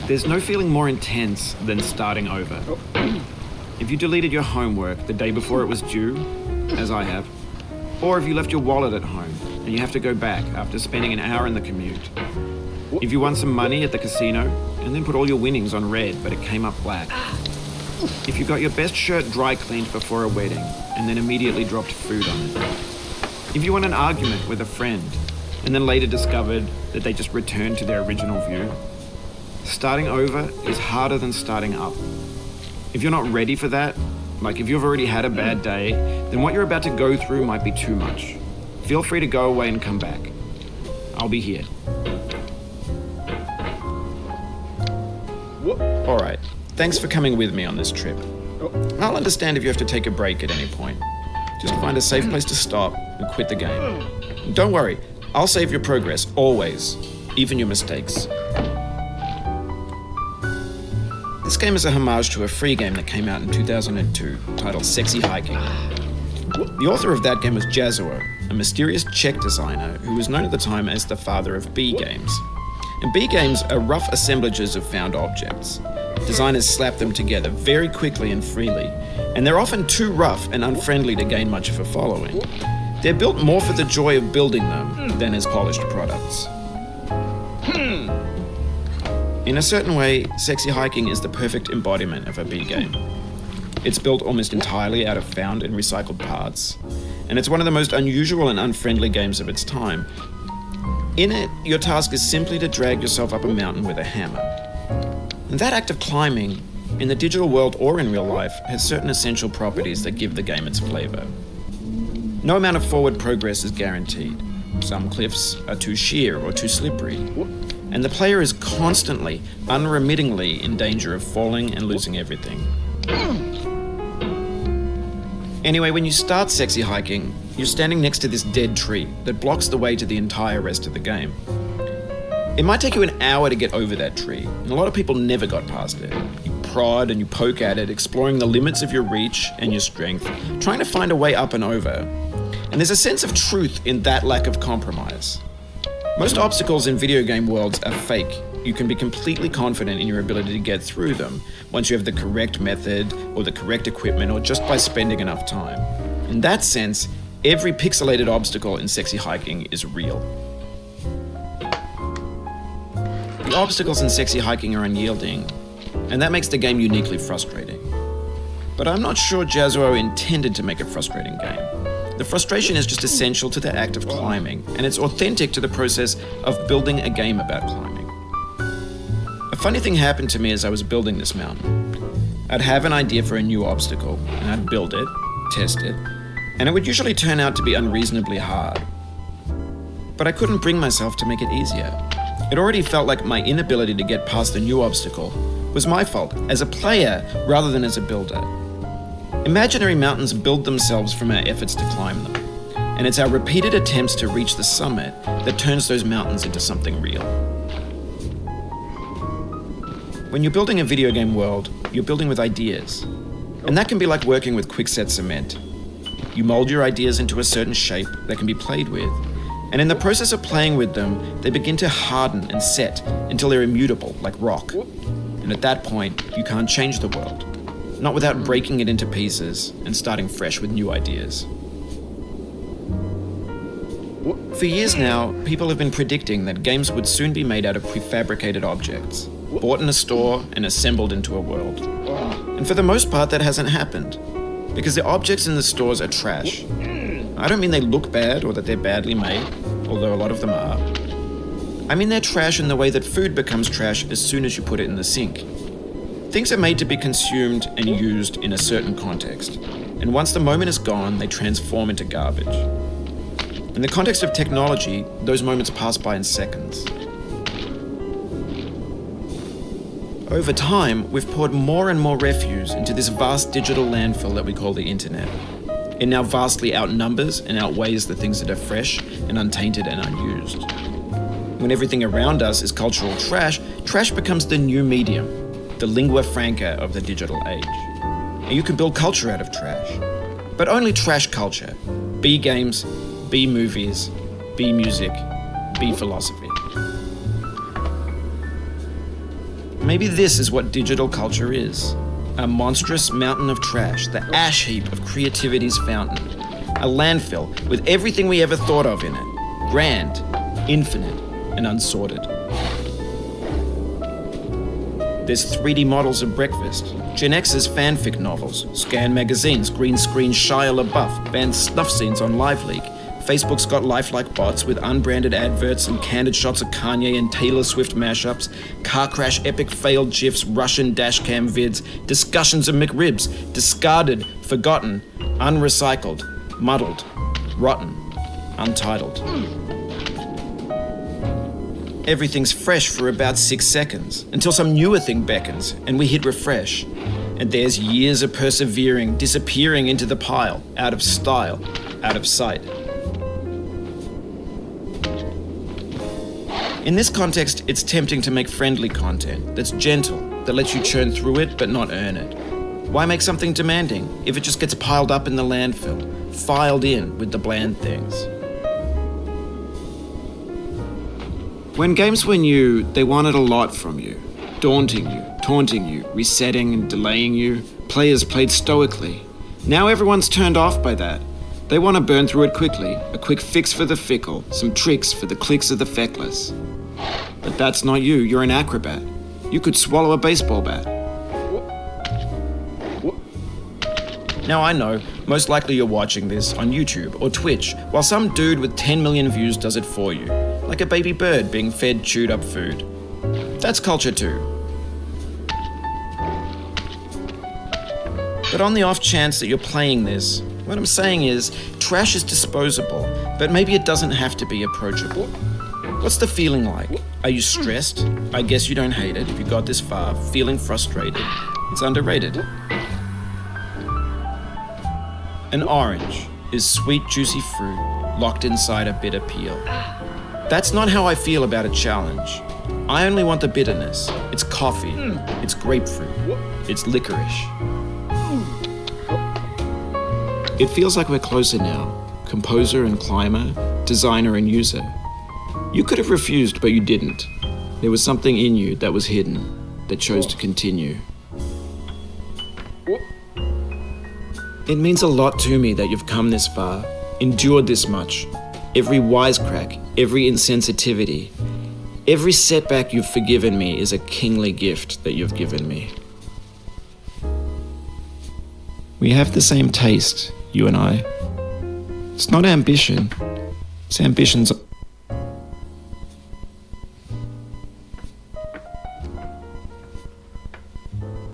There's no feeling more intense than starting over. If you deleted your homework the day before it was due, as I have, or if you left your wallet at home and you have to go back after spending an hour in the commute. If you won some money at the casino and then put all your winnings on red but it came up black. If you got your best shirt dry cleaned before a wedding and then immediately dropped food on it. If you won an argument with a friend and then later discovered that they just returned to their original view. Starting over is harder than starting up. If you're not ready for that, like if you've already had a bad day, then what you're about to go through might be too much. Feel free to go away and come back. I'll be here. All right, thanks for coming with me on this trip. I'll understand if you have to take a break at any point. Just find a safe place to stop and quit the game. Don't worry, I'll save your progress, always, even your mistakes. This game is a homage to a free game that came out in 2002, titled Sexy Hiking. The author of that game was Jazuo, a mysterious Czech designer who was known at the time as the father of B games. And B games are rough assemblages of found objects. Designers slap them together very quickly and freely, and they're often too rough and unfriendly to gain much of a following. They're built more for the joy of building them than as polished products. In a certain way, Sexy Hiking is the perfect embodiment of a B game. It's built almost entirely out of found and recycled parts, and it's one of the most unusual and unfriendly games of its time. In it, your task is simply to drag yourself up a mountain with a hammer. And that act of climbing, in the digital world or in real life, has certain essential properties that give the game its flavor. No amount of forward progress is guaranteed. Some cliffs are too sheer or too slippery. And the player is constantly, unremittingly in danger of falling and losing everything. Anyway, when you start Sexy Hiking, you're standing next to this dead tree that blocks the way to the entire rest of the game. It might take you an hour to get over that tree, and a lot of people never got past it. You prod and you poke at it, exploring the limits of your reach and your strength, trying to find a way up and over. And there's a sense of truth in that lack of compromise. Most obstacles in video game worlds are fake. You can be completely confident in your ability to get through them once you have the correct method or the correct equipment or just by spending enough time. In that sense, every pixelated obstacle in Sexy Hiking is real. The obstacles in Sexy Hiking are unyielding, and that makes the game uniquely frustrating. But I'm not sure Jazuo intended to make a frustrating game. The frustration is just essential to the act of climbing, and it's authentic to the process of building a game about climbing. A funny thing happened to me as I was building this mountain. I'd have an idea for a new obstacle, and I'd build it, test it, and it would usually turn out to be unreasonably hard. But I couldn't bring myself to make it easier. It already felt like my inability to get past the new obstacle was my fault as a player rather than as a builder. Imaginary mountains build themselves from our efforts to climb them, and it's our repeated attempts to reach the summit that turns those mountains into something real. When you're building a video game world, you're building with ideas, and that can be like working with quickset cement. You mold your ideas into a certain shape that can be played with, and in the process of playing with them, they begin to harden and set until they're immutable, like rock. And at that point, you can't change the world. Not without breaking it into pieces and starting fresh with new ideas. For years now, people have been predicting that games would soon be made out of prefabricated objects, bought in a store and assembled into a world. And for the most part, that hasn't happened, because the objects in the stores are trash. I don't mean they look bad or that they're badly made, although a lot of them are. I mean they're trash in the way that food becomes trash as soon as you put it in the sink. Things are made to be consumed and used in a certain context, and once the moment is gone, they transform into garbage. In the context of technology, those moments pass by in seconds. Over time, we've poured more and more refuse into this vast digital landfill that we call the internet. It now vastly outnumbers and outweighs the things that are fresh and untainted and unused. When everything around us is cultural trash, trash becomes the new medium, the lingua franca of the digital age. And you can build culture out of trash, but only trash culture. B games, B movies, B music, B philosophy. Maybe this is what digital culture is. A monstrous mountain of trash, the ash heap of creativity's fountain. A landfill with everything we ever thought of in it. Grand, infinite, and unsorted. There's 3D models of breakfast, Gen X's fanfic novels, scan magazines, green screen Shia LaBeouf, banned snuff scenes on LiveLeak. Facebook's got lifelike bots with unbranded adverts and candid shots of Kanye and Taylor Swift mashups, car crash epic failed GIFs, Russian dashcam vids, discussions of McRibs, discarded, forgotten, unrecycled, muddled, rotten, untitled. Everything's fresh for about 6 seconds, until some newer thing beckons, and we hit refresh. And there's years of persevering disappearing into the pile, out of style, out of sight. In this context, it's tempting to make friendly content that's gentle, that lets you churn through it but not earn it. Why make something demanding if it just gets piled up in the landfill, filed in with the bland things? When games were new, they wanted a lot from you. Daunting you, taunting you, resetting and delaying you. Players played stoically. Now everyone's turned off by that. They want to burn through it quickly, a quick fix for the fickle, some tricks for the clicks of the feckless. But that's not you, you're an acrobat. You could swallow a baseball bat. Now I know, most likely you're watching this on YouTube or Twitch, while some dude with 10 million views does it for you, like a baby bird being fed chewed up food. That's culture too. But on the off chance that you're playing this, what I'm saying is, trash is disposable, but maybe it doesn't have to be approachable. What's the feeling like? Are you stressed? I guess you don't hate it if you got this far, feeling frustrated. It's underrated. An orange is sweet, juicy fruit locked inside a bitter peel. That's not how I feel about a challenge. I only want the bitterness. It's coffee. It's grapefruit. It's licorice. It feels like we're closer now. Composer and climber, designer and user. You could have refused, but you didn't. There was something in you that was hidden, that chose to continue. It means a lot to me that you've come this far, endured this much. Every wisecrack, every insensitivity, every setback you've forgiven me is a kingly gift that you've given me. We have the same taste, you and I. It's not ambition. It's ambition's